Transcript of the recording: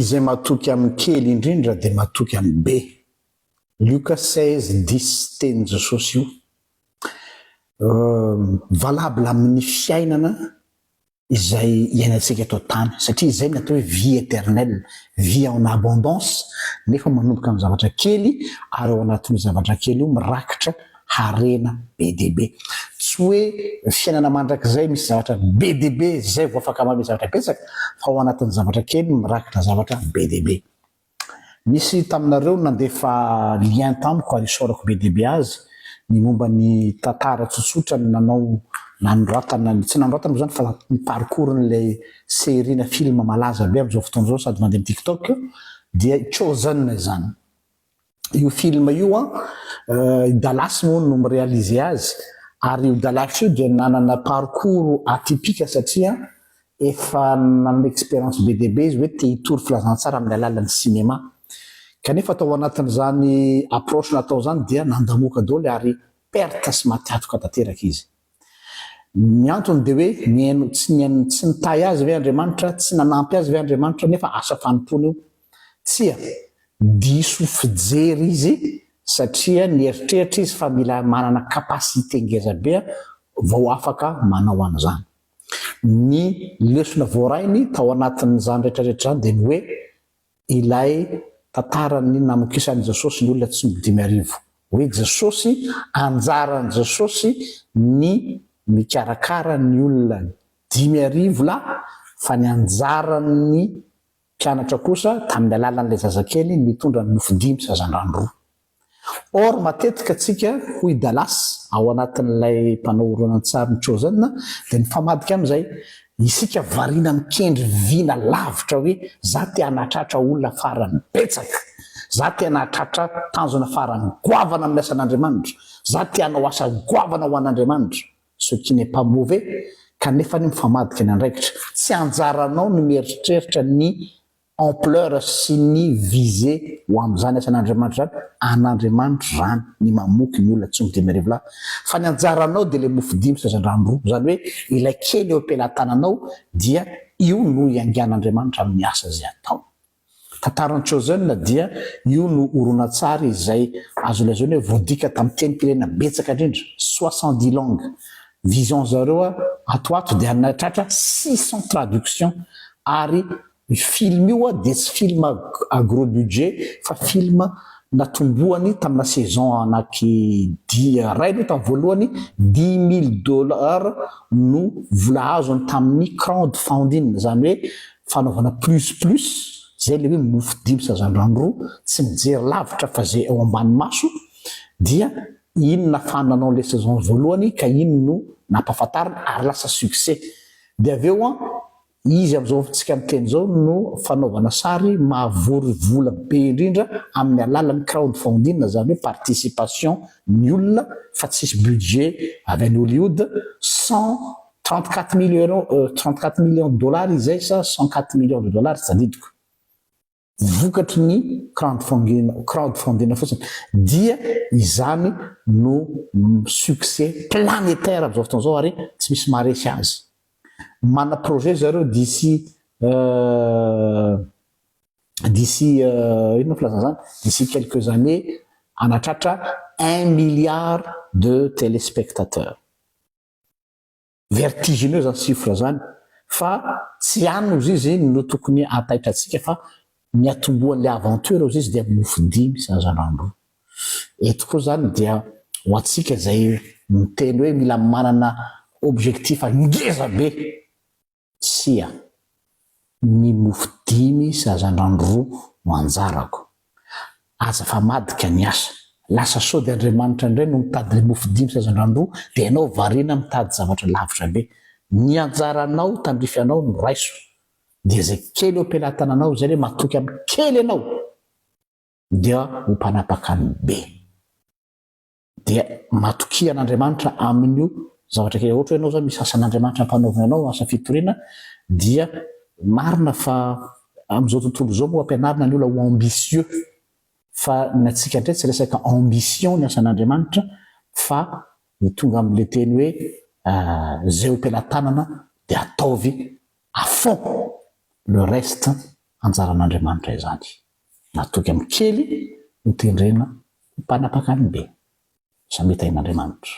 izay matoky amin'ny kely indrindra dia matoky amin'ny be. Luka 16:10 teny Jesosy io. Valable amin'ny fiainana izay iainantsika eto tany satria izay ny atao hoe vie éternelle, vie en abondance, nefa manomboka amin'ny zavatra kely ary ao anatin'ny zavatra kely io mirakitra harena be dia be. Tsy hoe fiainana mandrakizay misy zavatra be dia be zay vao afaka manome zavatra betsaka, fa ao anatin'ny zavatra kely mirakitra zavatra be dia be. Misy taminareo nandefa lien tamiko ary isaorako be dia be azy ny momba ny tantara tsotsotra ny nanao nanoratana, tsy nanoratana moa zany fa ny parcours-n'ilay série na film malaza be amin'izao fotoana izao sady mandeha amin'ny TikTok dia Chosen zany. Io film io Dallas moa no mirealize azy ary io Dallas io dia nanana parcours atypique satria efa nanana expérience be dia be izy hoe te hitory filazantsara amin'ny alalan'ny cinéma. Kanefa tao anatin'izany approche natao zany dia nandamoka daholo ary perte sy matiatoka tanteraka izy. Ny antony dia hoe miaino tsy nitay azy ve Andriamanitra, tsy nanampy azy ve Andriamanitra nefa asa fanompony io. Tsia, diso fijery izy satria nieritreritra izy fa mila manana kapasité ngezabe vao afaka manao an'izany. Ny lesona voarainy tao anatin'izany rehetrarehetra zany dia ny hoe ilay tantarany namokisan'i Jesosy ny olona tsy midimy arivo. Hoe Jesosy, anjaran'i Jesosy ny mikarakara ny olona 5,000 lahy fa ny anjaran'ny mpianatra kosa tamin'ny alalan'ilay zazakely mitondra ny mofo 5 sazandrano 2. Or matetika atsika hoy Dallas ao anatin'ilay mpanao horonan-tsary ny Chosen dia ny famadika amin'izay isika variana mikendry vina lavitra hoe za te hanatratra olona farany betsaka, za te hanatratra tanjona farany goavana amin'ny asan'Andriamanitra, za te hanao asa goavana ho an'Andriamanitra. Ce qui n'est pas mauvais, kanefa ny mifamadika ny andraikitra. Tsy anjaranao ny mieritreritra ny ampleur sy ny visée ho amin'izany asan'Andriamanitra zany, an'Andriamanitra zany ny mamoky ny olona tsy midimy arivo lahy. Fa ny anjaranao dia le mofo 5 sazandrano 2, zany hoe ilay kely eo ampelantananao dia io no iangan'Andriamanitra amin'ny asa izay atao. Tantaran'ny Chosen dia io no horonan-tsary izay azo lazaina hoe voadika tamin'ny tenim-pirenena betsaka indrindra 70 langues. Vision zareo atoato dia anatratra 600 traduction ary film io dia tsy film à gros budget fa film natomboany tamina saison anaky ray aloha tamin'ny voalohany $10,000 no vola azony tamin'ny crowdfunding, zany hoe fanaovana plus zay le hoe mofo 5 sazandrano 2 tsy mijery lavitra fa zay ao ambany maso dia ino nafananao le saison voalohany ka ino no nampahafantarina ary lasa succès. Dia aveo izy amin'izao tsika amin'ny teny zao no fanaovana sary mahavory vola be indrindra amin'ny alalan'ny crowdfunding, zany hoe participation ny olona fa tsisy budget avy any Hollywood. 134 millions de dollars izay sa 104 millions de dollars tsy tadidiko vokatry ny crowdfunding fotsiny dia izany no succès planétaire amin'izao fotoana zao ary tsy misy maharesy azy. Mana projet zareo d'ici quelques années anatratra 1 milliard de téléspectateurs. Vertigineux zany chiffre zany fa tsy ano izy no tokony ataitra atsika fa ny atomboan'le aventure izy dia mofo 5 sazandrano 2. Eto koa zany dia ho atsika izay miteny hoe mila manana objectif ngeza be, tsia ny mofo 5 sazandrano 2 no anjarako. Aza fa madika ny asa. Lasa sao dia Andriamanitra indray no mitady le mofo 5 sazandrano 2 dia ianao variana mitady zavatra lavitra be. Ny anjaranao tandrifianao no raiso. Dia zay kely eo ampelantananao zay hoe matoky amin'ny kely ianao dia ho mpanapaka ny be. Dia matokia an'Andriamanitra amin'io zavatra kely. Ohatra hoe ianao zany misy asan'Andriamanitra ampanaovina anao, asa fitoriana, dia marina fa amin'izao tontolo izao moa ampianarina ny olona ho ambitieux. Fa ny atsika indray tsy resaka ambition ny asan'Andriamanitra fa ny tonga amin'le teny hoe zay ho ampelantanana dia ataovy à fond. Le reste anjaran'Andriamanitra izany. Natoky amin'ny kely ho tendrena ho mpanapaka ny be. Sameta ain'Andriamanitra.